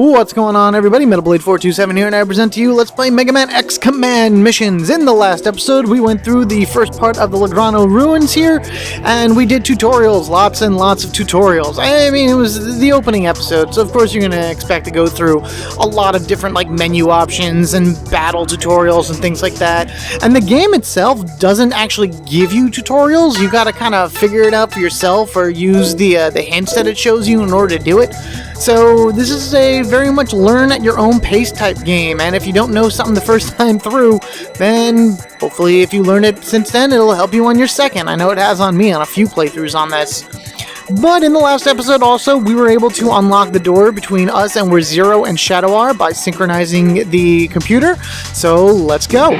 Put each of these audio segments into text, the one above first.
What's going on, everybody? MetalBlade427 here, and I present to you Let's Play Megaman X Command Missions. In the last episode, we went through the first part of the Lagrrono ruins here, and we did tutorials, lots and lots of tutorials. I mean, it was the opening episode, so of course you're going to expect to go through a lot of different menu options and battle tutorials and things like that. And the game itself doesn't actually give you tutorials. You got to kind of figure it out for yourself or use the hints that it shows you in order to do it. So this is a very much learn at your own pace type game, and if you don't know something the first time through, then hopefully if you learn it since then, it'll help you on your second. I know it has on me on a few playthroughs on this. But in the last episode also, we were able to unlock the door between us and where Zero and Shadow are by synchronizing the computer, so let's go!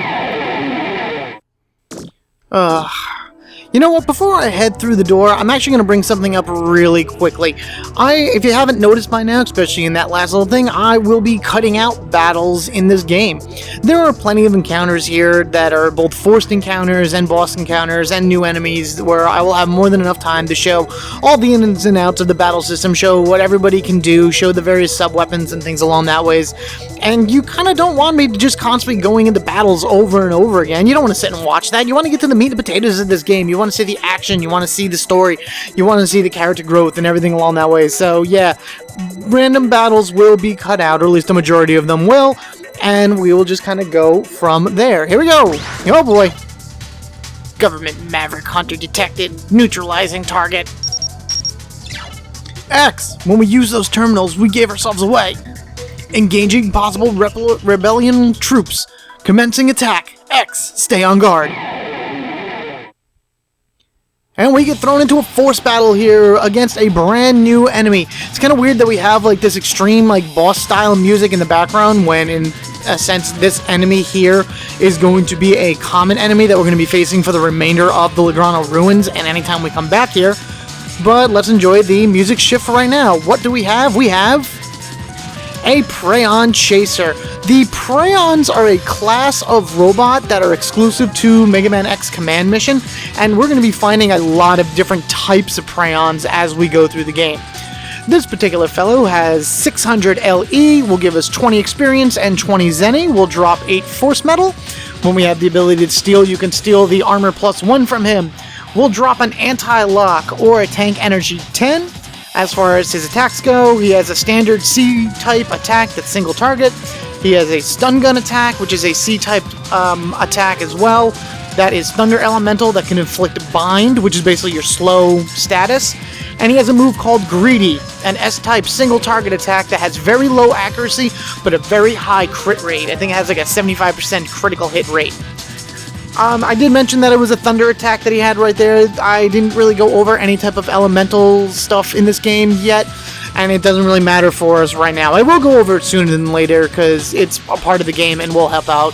You know what, before I head through the door, I'm actually going to bring something up really quickly. If you haven't noticed by now, especially in that last little thing, I will be cutting out battles in this game. There are plenty of encounters here that are both forced encounters and boss encounters and new enemies where I will have more than enough time to show all the ins and outs of the battle system, show what everybody can do, show the various sub-weapons and things along that ways. And you kind of don't want me to just constantly going into battles over and over again. You don't want to sit and watch that. You want to get to the meat and potatoes of this game. You want to see the action, you want to see the story, you want to see the character growth and everything along that way. So yeah, random battles will be cut out, or at least a majority of them will, and we will just kind of go from there. Here we go! Oh boy! Government Maverick Hunter detected. Neutralizing target. X! When we use those terminals, we gave ourselves away. Engaging possible rebellion troops. Commencing attack. X! Stay on guard. And we get thrown into a force battle here against a brand new enemy. It's kind of weird that we have this extreme boss style music in the background when in a sense this enemy here is going to be a common enemy that we're going to be facing for the remainder of the Lagrrono ruins and anytime we come back here. But let's enjoy the music shift for right now. What do we have? We have a Praeon Chaser. The Praeons are a class of robot that are exclusive to Megaman X Command Mission, and we're going to be finding a lot of different types of Praeons as we go through the game. This particular fellow has 600 LE, will give us 20 experience and 20 Zenny, will drop 8 force metal. When we have the ability to steal, you can steal the armor +1 from him. We'll drop an anti-lock or a tank energy 10. As far as his attacks go, he has a standard C-type attack that's single target. He has a stun gun attack, which is a C-type attack as well. That is Thunder Elemental that can inflict bind, which is basically your slow status. And he has a move called Greedy, an S-type single target attack that has very low accuracy, but a very high crit rate. I think it has a 75% critical hit rate. I did mention that it was a thunder attack that he had right there. I didn't really go over any type of elemental stuff in this game yet, and it doesn't really matter for us right now. I will go over it sooner than later because it's a part of the game and will help out,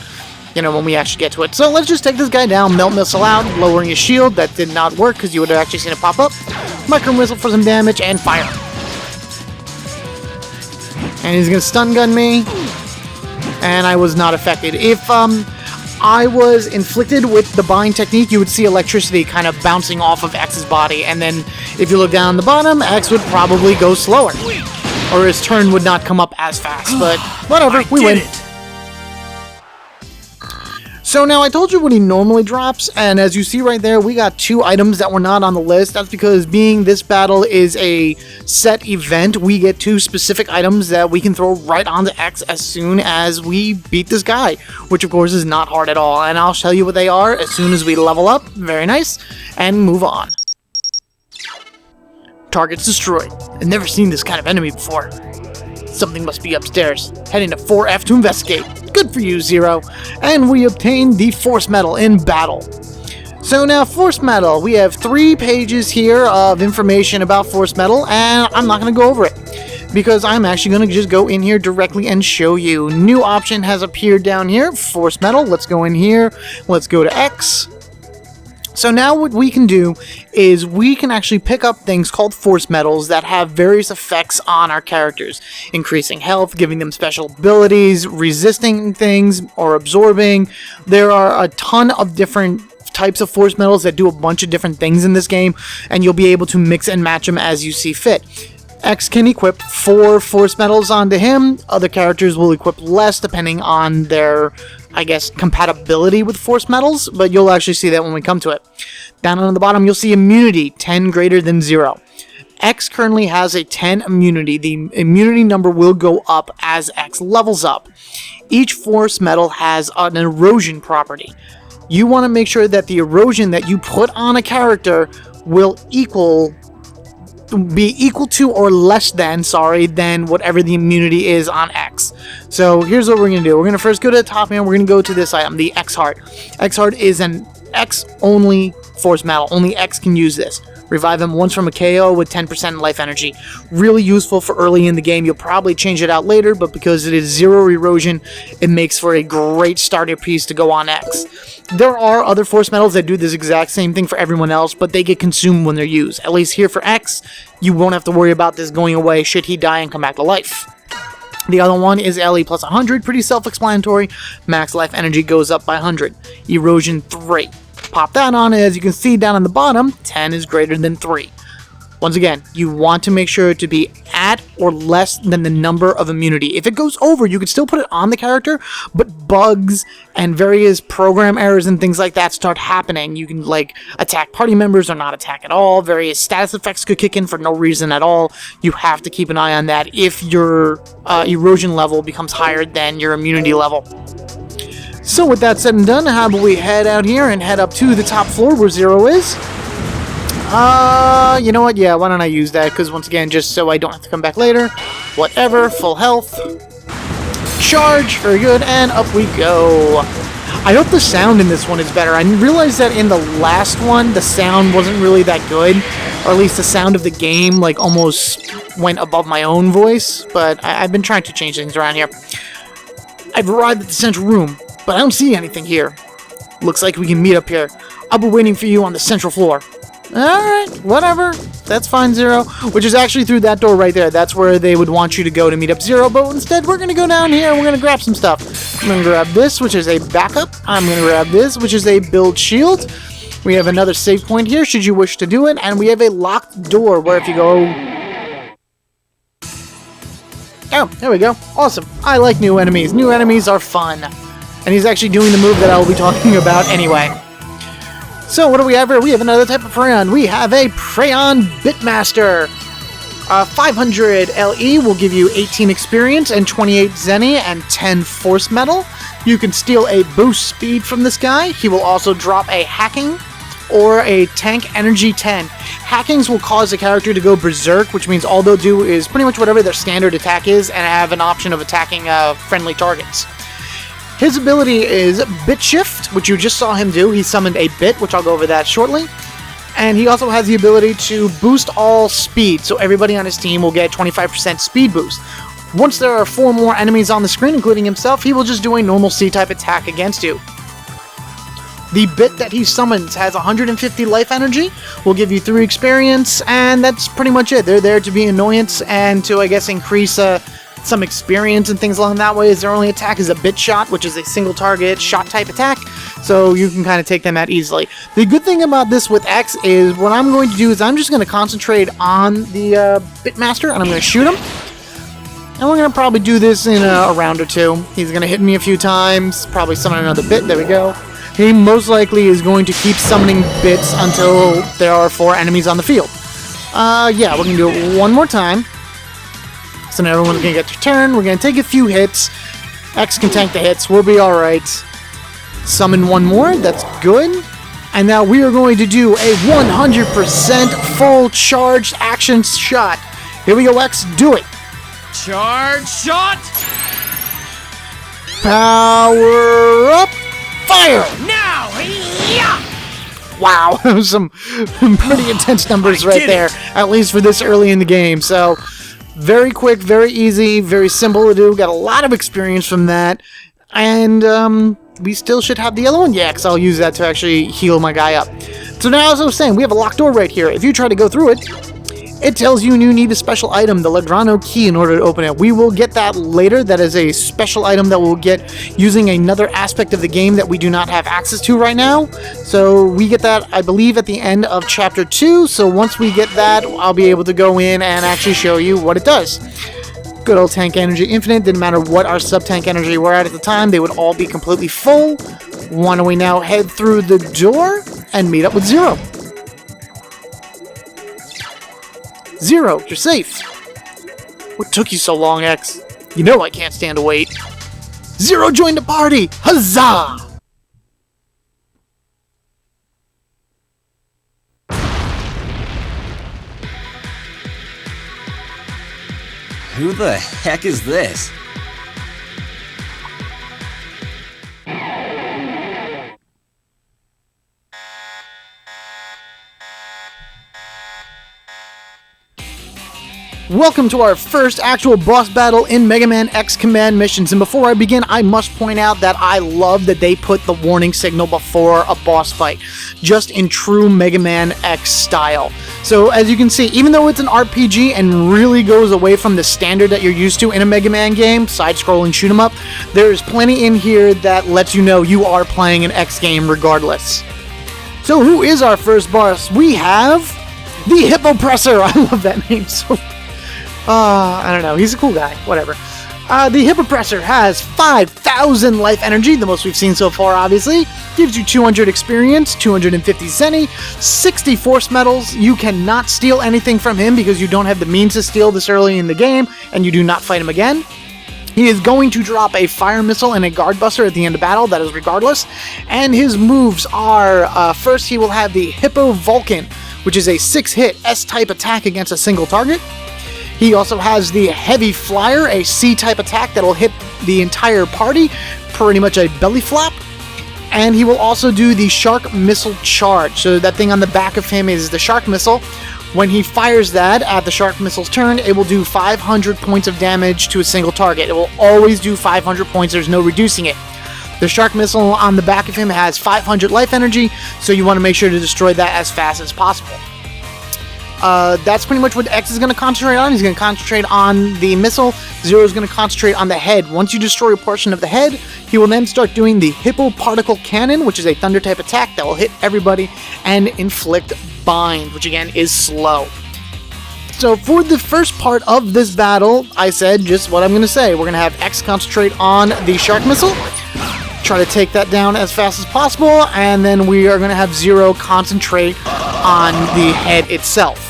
when we actually get to it. So let's just take this guy down, melt missile out, lowering his shield. That did not work because you would have actually seen it pop up. Micro missile for some damage and fire. And he's gonna stun gun me, and I was not affected. If I was inflicted with the bind technique, you would see electricity kind of bouncing off of X's body, and then if you look down the bottom, X would probably go slower, or his turn would not come up as fast, but whatever, we win. So now I told you what he normally drops, and as you see right there, we got 2 items that were not on the list. That's because being this battle is a set event, we get 2 specific items that we can throw right onto X as soon as we beat this guy, which of course is not hard at all, and I'll show you what they are as soon as we level up. Very nice, and move on. Targets destroyed. I've never seen this kind of enemy before. Something must be upstairs. Heading to 4F to investigate. Good for you, Zero. And we obtained the Force Medal in battle. So now, Force Medal. We have 3 pages here of information about Force Medal, and I'm not going to go over it, because I'm actually going to just go in here directly and show you. New option has appeared down here, Force Medal. Let's go in here. Let's go to X. So now what we can do is we can actually pick up things called force medals that have various effects on our characters. Increasing health, giving them special abilities, resisting things, or absorbing. There are a ton of different types of force medals that do a bunch of different things in this game, and you'll be able to mix and match them as you see fit. X can equip 4 force medals onto him. Other characters will equip less depending on their, I guess, compatibility with force medals, but you'll actually see that when we come to it. Down on the bottom, you'll see immunity, 10 greater than 0. X currently has a 10 immunity. The immunity number will go up as X levels up. Each force medal has an erosion property. You want to make sure that the erosion that you put on a character will be equal to or less than, than whatever the immunity is on X. So here's what we're going to do. We're going to first go to the top and we're going to go to this item, the X Heart. X Heart is an X only force medal. Only X can use this. Revive him once from a KO with 10% life energy. Really useful for early in the game. You'll probably change it out later, but because it is 0 erosion, it makes for a great starter piece to go on X. There are other force medals that do this exact same thing for everyone else, but they get consumed when they're used. At least here for X, you won't have to worry about this going away should he die and come back to life. The other one is LE plus 100, pretty self-explanatory. Max life energy goes up by 100. Erosion 3. Pop that on, and as you can see down on the bottom, 10 is greater than 3. Once again, you want to make sure to be at or less than the number of immunity. If it goes over, you can still put it on the character, but bugs and various program errors and things like that start happening. You can, like, attack party members or not attack at all. Various status effects could kick in for no reason at all. You have to keep an eye on that if your erosion level becomes higher than your immunity level. So with that said and done, how about we head out here and head up to the top floor where 0 is? You know what? Yeah, why don't I use that? Because once again, just so I don't have to come back later. Whatever, full health. Charge, very good, and up we go. I hope the sound in this one is better. I realized that in the last one, the sound wasn't really that good. Or at least the sound of the game, like, almost went above my own voice. But I've been trying to change things around here. I've arrived at the central room, but I don't see anything here. Looks like we can meet up here. I'll be waiting for you on the central floor. Alright, whatever. That's fine, 0. Which is actually through that door right there. That's where they would want you to go to meet up 0. But instead, we're going to go down here and we're going to grab some stuff. I'm going to grab this, which is a backup. I'm going to grab this, which is a build shield. We have another save point here, should you wish to do it. And we have a locked door where if you go... Oh, there we go. Awesome. I like new enemies. New enemies are fun. And he's actually doing the move that I will be talking about anyway. So, what do we have here? We have another type of Prayon. We have a Prayon Bitmaster. 500 LE will give you 18 experience and 28 Zenny and 10 force metal. You can steal a boost speed from this guy. He will also drop a hacking or a tank energy 10. Hackings will cause the character to go berserk, which means all they'll do is pretty much whatever their standard attack is and have an option of attacking friendly targets. His ability is Bit Shift, which you just saw him do. He summoned a bit, which I'll go over that shortly. And he also has the ability to boost all speed, so everybody on his team will get 25% speed boost. Once there are 4 more enemies on the screen, including himself, he will just do a normal C-type attack against you. The bit that he summons has 150 life energy, will give you 3 experience, and that's pretty much it. They're there to be annoyance and to, I guess, increase some experience and things along that way. As their only attack is a bit shot, which is a single target shot type attack, so you can kind of take them out easily. The good thing about this with X is what I'm going to do is I'm just going to concentrate on the Bitmaster and I'm going to shoot him. And we're going to probably do this in a round or 2. He's going to hit me a few times, probably summon another bit. There we go. He most likely is going to keep summoning bits until there are 4 enemies on the field. Yeah, we're going to do it one more time. So now everyone's going to get their turn. We're going to take a few hits. X can tank the hits. We'll be alright. Summon one more. That's good. And now we are going to do a 100% full charged action shot. Here we go, X. Do it. Charge shot! Power up. Fire! Now! Yeah! Wow, some pretty intense numbers right there. At least for this early in the game. So... very quick, very easy, very simple to do. Got a lot of experience from that. And we still should have the yellow one. Yeah, because I'll use that to actually heal my guy up. So now, as I was saying, we have a locked door right here. If you try to go through it, it tells you need a special item, the Lagrrono key, in order to open it. We will get that later. That is a special item that we'll get using another aspect of the game that we do not have access to right now. So we get that, I believe, at the end of Chapter 2. So once we get that, I'll be able to go in and actually show you what it does. Good old tank energy infinite. Didn't matter what our sub-tank energy were at the time. They would all be completely full. Why don't we now head through the door and meet up with Zero. Zero, you're safe. What took you so long, X? You know I can't stand to wait. Zero joined the party! Huzzah! Who the heck is this? Welcome to our first actual boss battle in Megaman X Command Missions, and before I begin, I must point out that I love that they put the warning signal before a boss fight, just in true Mega Man X style. So as you can see, even though it's an RPG and really goes away from the standard that you're used to in a Mega Man game, side-scrolling shoot 'em up, there's plenty in here that lets you know you are playing an X game regardless. So who is our first boss? We have the Hippopressor. I love that name so I don't know. He's a cool guy. Whatever. The Hippopressor has 5,000 life energy, the most we've seen so far, obviously. Gives you 200 experience, 250 Zenny, 60 force medals. You cannot steal anything from him because you don't have the means to steal this early in the game, and you do not fight him again. He is going to drop a fire missile and a guard buster at the end of battle, that is regardless. And his moves are, first he will have the Hippo Vulcan, which is a 6-hit S-type attack against a single target. He also has the Heavy Flyer, a C-type attack that will hit the entire party, pretty much a belly flop. And he will also do the Shark Missile Charge. So that thing on the back of him is the Shark Missile. When he fires that at the Shark Missile's turn, it will do 500 points of damage to a single target. It will always do 500 points, there's no reducing it. The Shark Missile on the back of him has 500 life energy, so you want to make sure to destroy that as fast as possible. That's pretty much what X is going to concentrate on. He's going to concentrate on the missile. Zero is going to concentrate on the head. Once you destroy a portion of the head, he will then start doing the Hippo Particle Cannon, which is a thunder type attack that will hit everybody and inflict bind, which again is slow. So for the first part of this battle, I said just what I'm going to say. We're going to have X concentrate on the Shark Missile, try to take that down as fast as possible, and then we are going to have Zero concentrate on the head itself.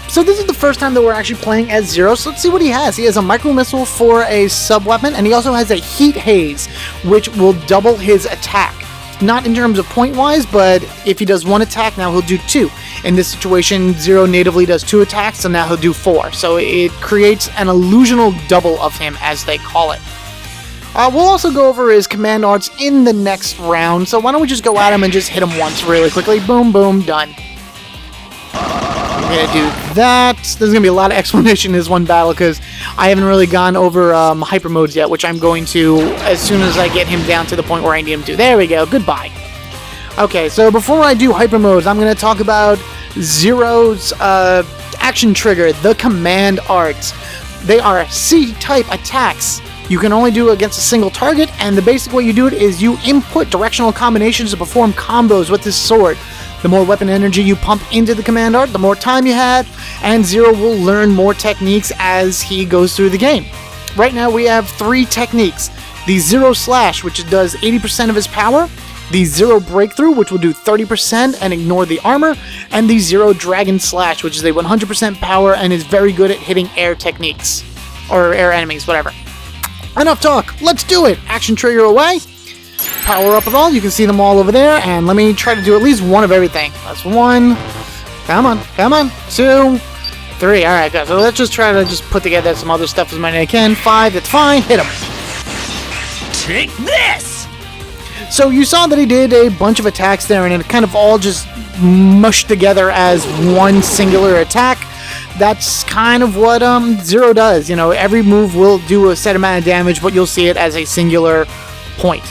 So this is the first time that we're actually playing as Zero, so let's see what he has. He has a micro missile for a sub-weapon, and he also has a heat haze, which will double his attack. Not in terms of point-wise, but if he does one attack, now he'll do two. In this situation, Zero natively does two attacks, so now he'll do four. So it creates an illusional double of him, as they call it. We'll also go over his command arts in the next round, so why don't we just go at him and just hit him once really quickly. Boom, boom, done. I'm going to do that. There's going to be a lot of explanation in this one battle because I haven't really gone over hyper modes yet, which I'm going to as soon as I get him down to the point where I need him to. There we go. Goodbye. Okay, so before I do hyper modes, I'm going to talk about Zero's action trigger, the command arts. They are C-type attacks. You can only do it against a single target, and the basic way you do it is you input directional combinations to perform combos with this sword. The more weapon energy you pump into the command art, the more time you have, and Zero will learn more techniques as he goes through the game. Right now we have 3 techniques. The Zero Slash, which does 80% of his power, the Zero Breakthrough, which will do 30% and ignore the armor, and the Zero Dragon Slash, which is a 100% power and is very good at hitting air techniques, or air enemies, whatever. Enough talk, let's do it! Action trigger away. Power up with all, you can see them all over there, and let me try to do at least one of everything. That's 1, come on, 2, 3, alright guys, so let's just try to just put together some other stuff as much as I can. 5, that's fine, hit him. Take this! So you saw that he did a bunch of attacks there, and it kind of all just mushed together as one singular attack. That's kind of what Zero does. You know, every move will do a set amount of damage, but you'll see it as a singular point.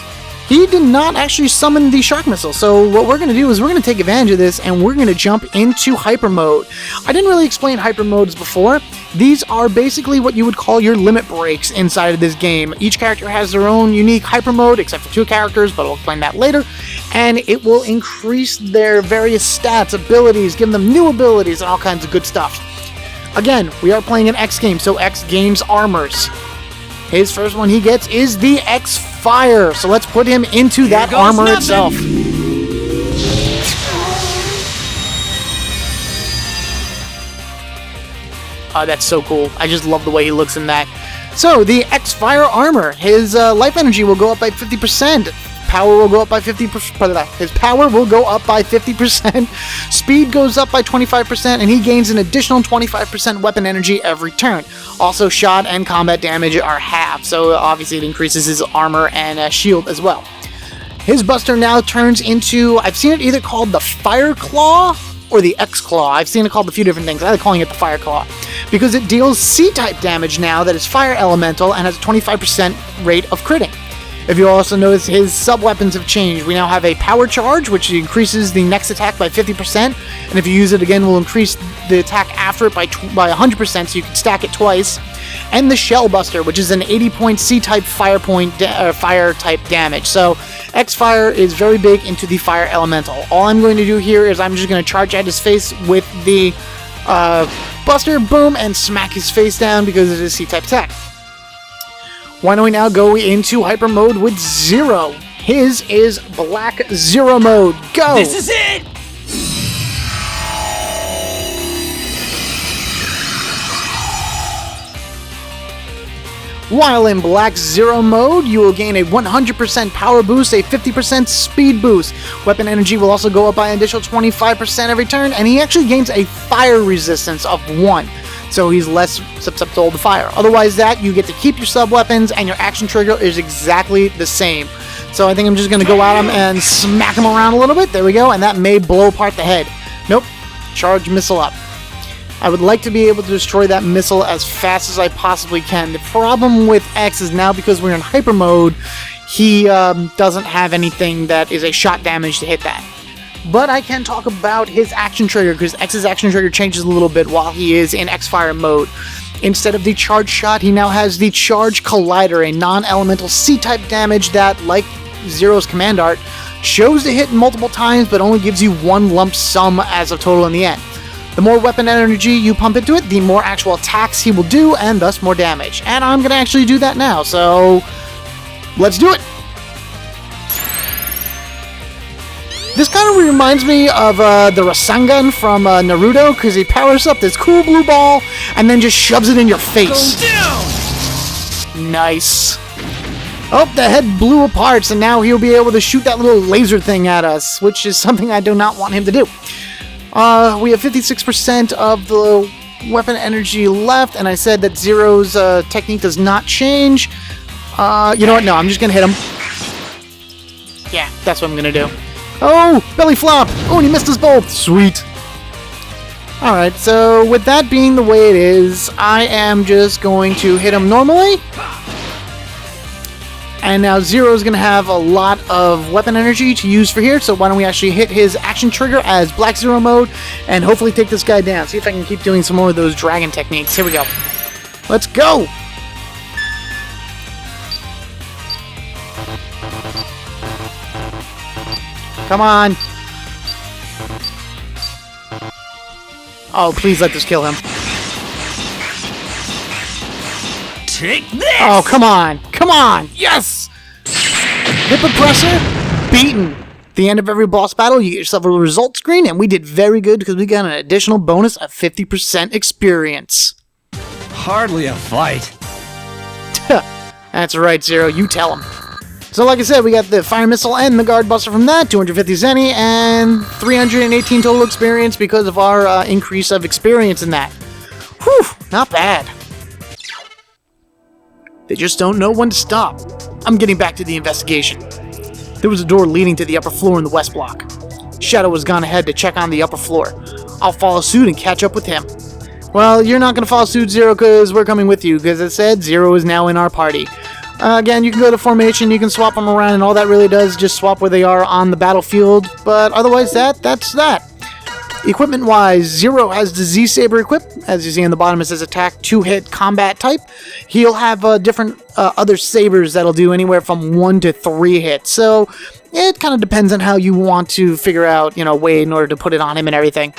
he did not actually summon the Shark Missile. So what we're going to do is we're going to take advantage of this and we're going to jump into Hyper Mode. I didn't really explain Hyper Modes before. These are basically what you would call your limit breaks inside of this game. Each character has their own unique Hyper Mode, except for 2 characters, but I'll explain that later. And it will increase their various stats, abilities, give them new abilities, and all kinds of good stuff. Again, we are playing an X game, so X gains armors. His first one he gets is the X Fire, so let's put him into that armor itself. Oh, that's so cool. I just love the way he looks in that. So, the X Fire armor, his life energy will go up by 50%. Power will go up by 50%. His power will go up by 50%. Speed goes up by 25%, and he gains an additional 25% weapon energy every turn. Also, shot and combat damage are half, so obviously it increases his armor and shield as well. His Buster now turns into, I've seen it either called the Fire Claw or the X Claw. I've seen it called a few different things. I like calling it the Fire Claw because it deals C-type damage now that is fire elemental and has a 25% rate of critting. If you also notice, his sub-weapons have changed. We now have a Power Charge, which increases the next attack by 50%, and if you use it again, will increase the attack after it by 100%, so you can stack it twice. And the Shell Buster, which is an 80-point C-type fire-type damage. So, X-Fire is very big into the Fire Elemental. All I'm going to do here is I'm just going to charge at his face with the Buster, boom, and smack his face down because it is C-type attack. Why don't we now go into Hyper Mode with Zero? His is Black Zero Mode. Go! This is it! While in Black Zero Mode, you will gain a 100% power boost, a 50% speed boost. Weapon energy will also go up by an additional 25% every turn, and he actually gains a fire resistance of 1. So he's less susceptible to fire. Otherwise that, you get to keep your sub-weapons, and your action trigger is exactly the same. So I think I'm just going to go at him and smack him around a little bit. There we go, and that may blow apart the head. Nope. Charge missile up. I would like to be able to destroy that missile as fast as I possibly can. The problem with X is now because we're in Hyper Mode, he doesn't have anything that is a shot damage to hit that. But I can talk about his action trigger, because X's action trigger changes a little bit while he is in X-Fire mode. Instead of the Charge Shot, he now has the Charge Collider, a non-elemental C-type damage that, like Zero's command art, shows to hit multiple times but only gives you 1 lump sum as a total in the end. The more weapon energy you pump into it, the more actual attacks he will do, and thus more damage. And I'm going to actually do that now, so let's do it! This kind of reminds me of the Rasengan from Naruto, because he powers up this cool blue ball and then just shoves it in your face. Go down! Nice. Oh, the head blew apart, so now he'll be able to shoot that little laser thing at us, which is something I do not want him to do. We have 56% of the weapon energy left, and I said that Zero's technique does not change. You know what? No, I'm just going to hit him. Yeah, that's what I'm going to do. Oh, belly flop! Oh, and he missed us both! Sweet. Alright, so with that being the way it is, I am just going to hit him normally. And now Zero's going to have a lot of weapon energy to use for here, so why don't we actually hit his action trigger as Black Zero mode, and hopefully take this guy down. See if I can keep doing some more of those dragon techniques. Here we go. Let's go! Come on! Oh, please let this kill him. Take this! Oh, come on! Come on! Yes! Hippopressor, beaten. At the end of every boss battle, you get yourself a result screen, and we did very good because we got an additional bonus of 50% experience. Hardly a fight. That's right, Zero. You tell him. So like I said, we got the Fire Missile and the Guard Buster from that, 250 Zenny, and 318 total experience because of our increase of experience in that. Whew, not bad. They just don't know when to stop. I'm getting back to the investigation. There was a door leading to the upper floor in the west block. Shadow has gone ahead to check on the upper floor. I'll follow suit and catch up with him. Well, you're not going to follow suit, Zero, because we're coming with you, because as I said, Zero is now in our party. Again, you can go to formation, you can swap them around, and all that really does is just swap where they are on the battlefield. But otherwise, that's that. Equipment-wise, Zero has the Z-Saber equipped. As you see on the bottom, it says attack, 2-hit combat type. He'll have different other sabers that'll do anywhere from 1 to 3 hits. So it kind of depends on how you want to figure out, way in order to put it on him and everything.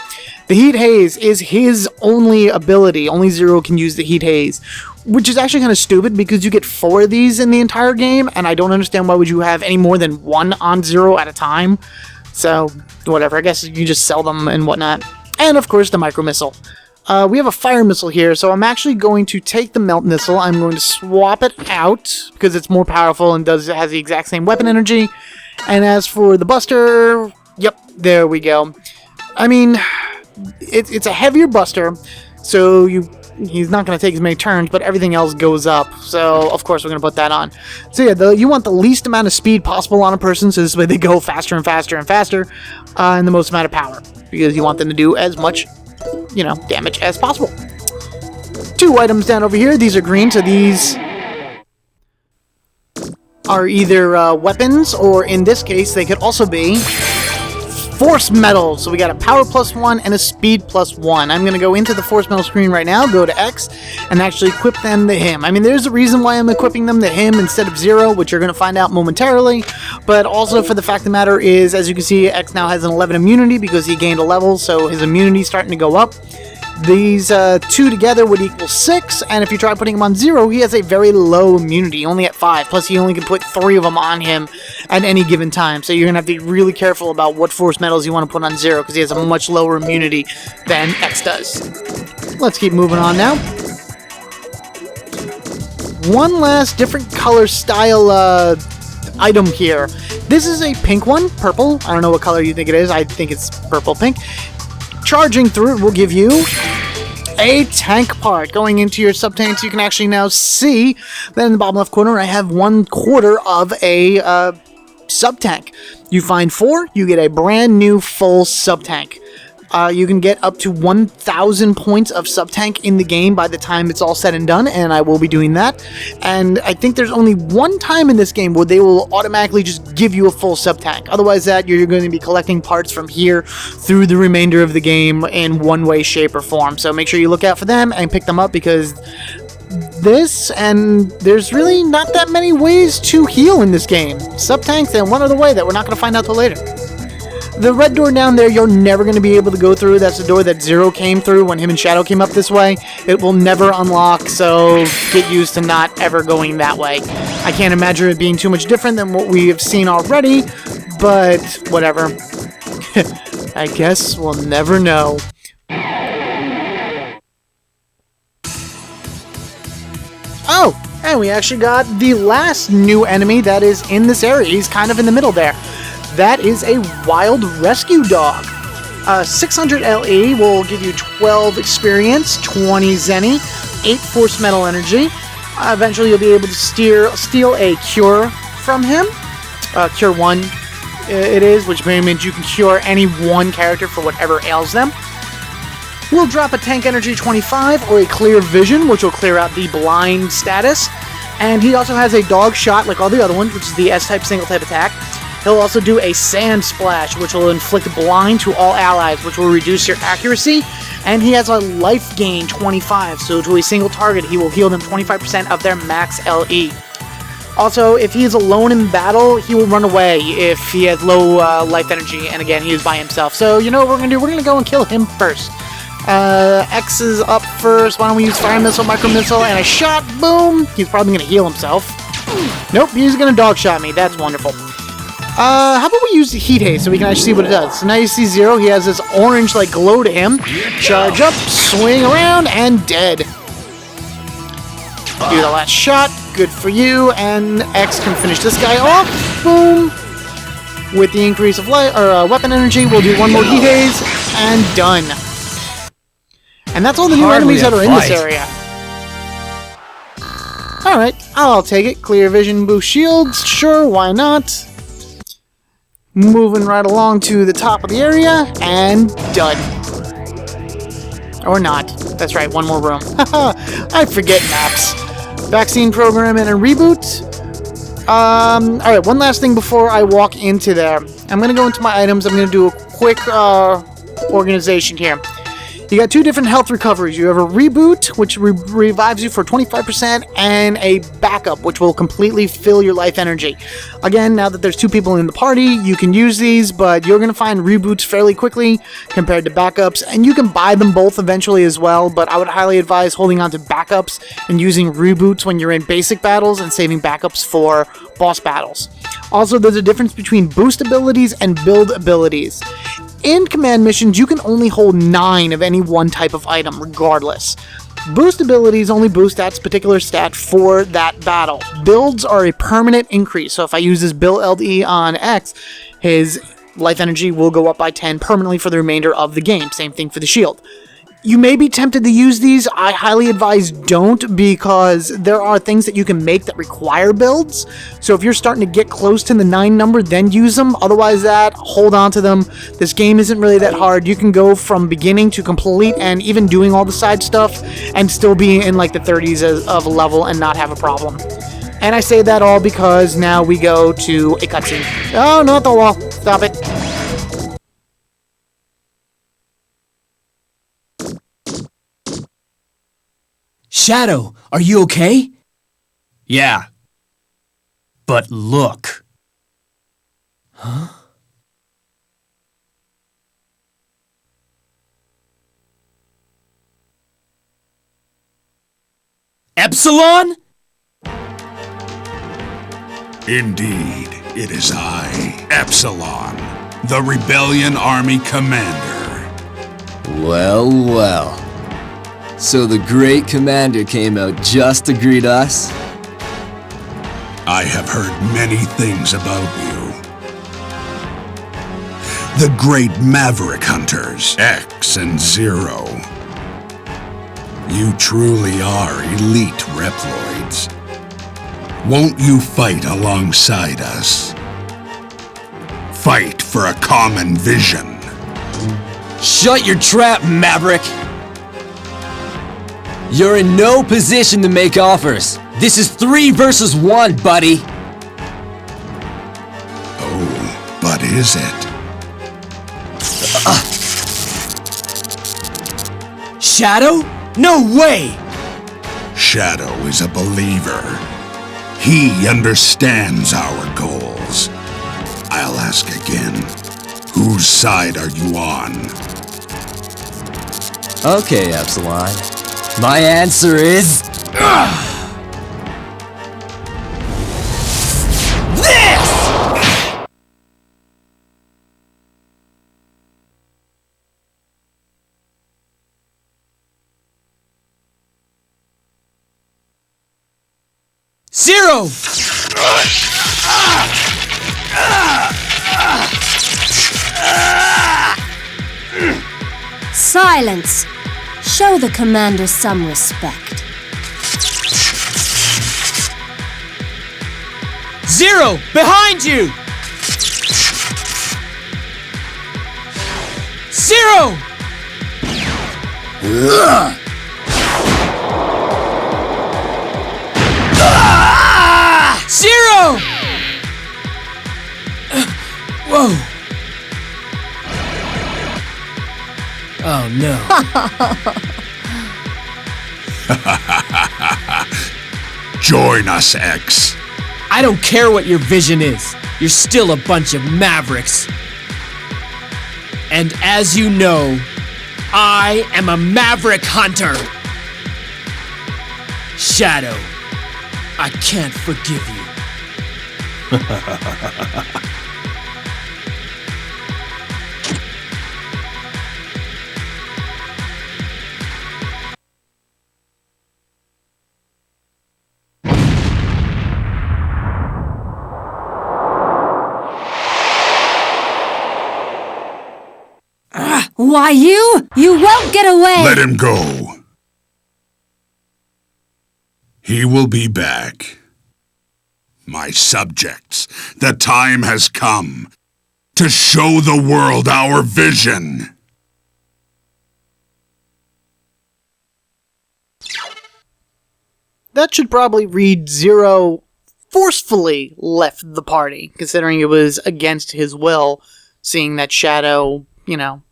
The Heat Haze is his only ability. Only Zero can use the Heat Haze, which is actually kind of stupid because you get 4 of these in the entire game, and I don't understand why would you have any more than 1 on Zero at a time. So, whatever, I guess you just sell them and whatnot. And, of course, the Micro Missile. We have a Fire Missile here, so I'm actually going to take the Melt Missile. I'm going to swap it out because it's more powerful and has the exact same weapon energy. And as for the Buster, yep, there we go. I mean, it's a heavier Buster, so he's not going to take as many turns, but everything else goes up. So, of course, we're going to put that on. So, yeah, you want the least amount of speed possible on a person, so this way they go faster and faster and faster, and the most amount of power, because you want them to do as much, damage as possible. 2 items down over here. These are green, so these are either weapons, or in this case, they could also be Force Medals. So we got a power +1 and a speed +1. I'm going to go into the Force Medal screen right now, go to X, and actually equip them to him. I mean, there's a reason why I'm equipping them to him instead of Zero, which you're going to find out momentarily, but also for the fact of the matter is, as you can see, X now has an 11 immunity because he gained a level, so his immunity is starting to go up. These 2 together would equal 6, and if you try putting him on Zero, he has a very low immunity, only at 5, plus you only can put 3 of them on him at any given time, so you're going to have to be really careful about what Force Medals you want to put on Zero, because he has a much lower immunity than X does. Let's keep moving on now. One last different color style item here. This is a pink one, purple. I don't know what color you think it is. I think it's purple-pink. Charging through it will give you a tank part. Going into your sub-tanks, you can actually now see that in the bottom left corner, I have 1/4 of a sub-tank. You find 4, you get a brand new full sub-tank. You can get up to 1,000 points of sub-tank in the game by the time it's all said and done, and I will be doing that. And I think there's only one time in this game where they will automatically just give you a full sub-tank. Otherwise, that you're going to be collecting parts from here through the remainder of the game in one way, shape, or form. So make sure you look out for them and pick them up, because there's really not that many ways to heal in this game. Sub-tanks and one other way that we're not going to find out till later. The red door down there, you're never going to be able to go through. That's the door that Zero came through when him and Shadow came up this way. It will never unlock, so get used to not ever going that way. I can't imagine it being too much different than what we have seen already, but whatever. I guess we'll never know. Oh, and we actually got the last new enemy that is in this area. He's kind of in the middle there. That is a wild rescue dog. 600 LE will give you 12 experience, 20 Zenny, 8 Force Metal energy. Eventually you'll be able to steal a cure from him. Cure 1 it is, which means you can cure any one character for whatever ails them. We'll drop a tank energy 25 or a clear vision, which will clear out the blind status. And he also has a dog shot like all the other ones, which is the S-type single type attack. He'll also do a Sand Splash, which will inflict blind to all allies, which will reduce your accuracy. And he has a life gain 25, so to a single target, he will heal them 25% of their max LE. Also, if he is alone in battle, he will run away if he has low life energy, and again, he is by himself. So, you know what we're going to do? We're going to go and kill him first. X is up first. Why don't we use Fire Missile, Micro Missile, and a shot? Boom! He's probably going to heal himself. Nope, he's going to dog shot me. That's wonderful. How about we use the Heat Haze so we can actually see what it does? So now you see Zero, he has this orange like glow to him. Charge up, swing around, and dead. Do the last shot, good for you, and X can finish this guy off. Boom! With the increase of weapon energy, we'll do one more Heat Haze, and done. And that's all the new enemies that are in this area. Alright, I'll take it. Clear vision, boost shields, sure, why not? Moving right along to the top of the area, and done. Or not. That's right, one more room. I forget maps. vaccine program and a reboot. Alright, one last thing before I walk into there. I'm going to go into my items. I'm going to do a quick organization here. You got two different health recoveries. You have a reboot, which revives you for 25%, and a backup, which will completely fill your life energy. Again, now that there's two people in the party, you can use these, but you're going to find reboots fairly quickly compared to backups, and you can buy them both eventually as well, but I would highly advise holding on to backups and using reboots when you're in basic battles and saving backups for boss battles. Also, there's a difference between boost abilities and build abilities. In command missions, you can only hold 9 of any one type of item, regardless. Boost abilities only boost that particular stat for that battle. Builds are a permanent increase, so if I use this Bill LE on X, his life energy will go up by 10 permanently for the remainder of the game. Same thing for the shield. You may be tempted to use these. I highly advise don't, because there are things that you can make that require builds. So if you're starting to get close to the 9 number, then use them. Otherwise hold on to them. This game isn't really that hard. You can go from beginning to complete and even doing all the side stuff and still be in like the 30s of a level and not have a problem. And I say that all because now we go to a cutscene. Oh, not the wall. Stop it. Shadow, are you okay? Yeah. But look. Huh? Epsilon? Indeed, it is I, Epsilon, the Rebellion Army Commander. Well, well. So the great commander came out just to greet us? I have heard many things about you. The great Maverick Hunters, X and Zero. You truly are elite Reploids. Won't you fight alongside us? Fight for a common vision. Shut your trap, Maverick! You're in no position to make offers. This is 3 versus 1, buddy. Oh, but is it? Shadow? No way! Shadow is a believer. He understands our goals. I'll ask again. Whose side are you on? Okay, Epsilon. My answer is... this! Zero! Silence! Show the commander some respect. Zero! Behind you! Zero! Zero! Whoa! Oh no. Join us, X. I don't care what your vision is. You're still a bunch of mavericks. And as you know, I am a maverick hunter. Shadow, I can't forgive you. Why, you won't get away! Let him go. He will be back. My subjects, the time has come to show the world our vision. that should probably read Zero forcefully left the party, considering it was against his will, seeing that Shadow,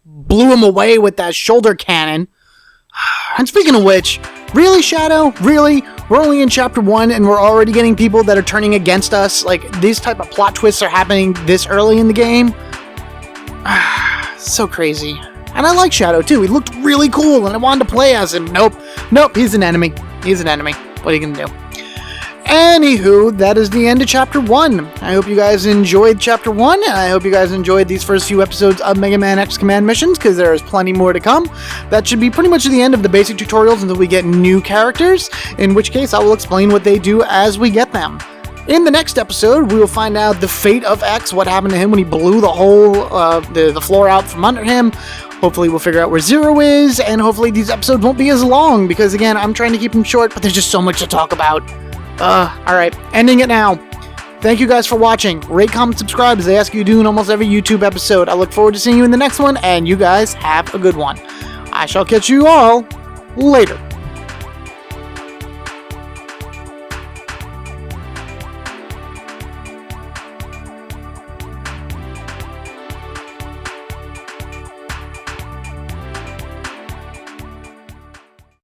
blew him away with that shoulder cannon. And speaking of which, really, Shadow? Really? We're only in Chapter 1 and we're already getting people that are turning against us? Like, these type of plot twists are happening this early in the game? So crazy. And I like Shadow too. He looked really cool and I wanted to play as him. Nope, he's an enemy. What are you gonna do? Anywho, that is the end of Chapter 1. I hope you guys enjoyed Chapter 1, and I hope you guys enjoyed these first few episodes of Megaman X Command Missions, because there is plenty more to come. That should be pretty much the end of the basic tutorials until we get new characters, in which case I will explain what they do as we get them. In the next episode, we will find out the fate of X, what happened to him when he blew the whole, the floor out from under him. Hopefully we'll figure out where Zero is, and hopefully these episodes won't be as long, because again, I'm trying to keep them short, but there's just so much to talk about. Alright, ending it now. Thank you guys for watching. Rate, comment, subscribe as they ask you to do in almost every YouTube episode. I look forward to seeing you in the next one, and you guys have a good one. I shall catch you all later.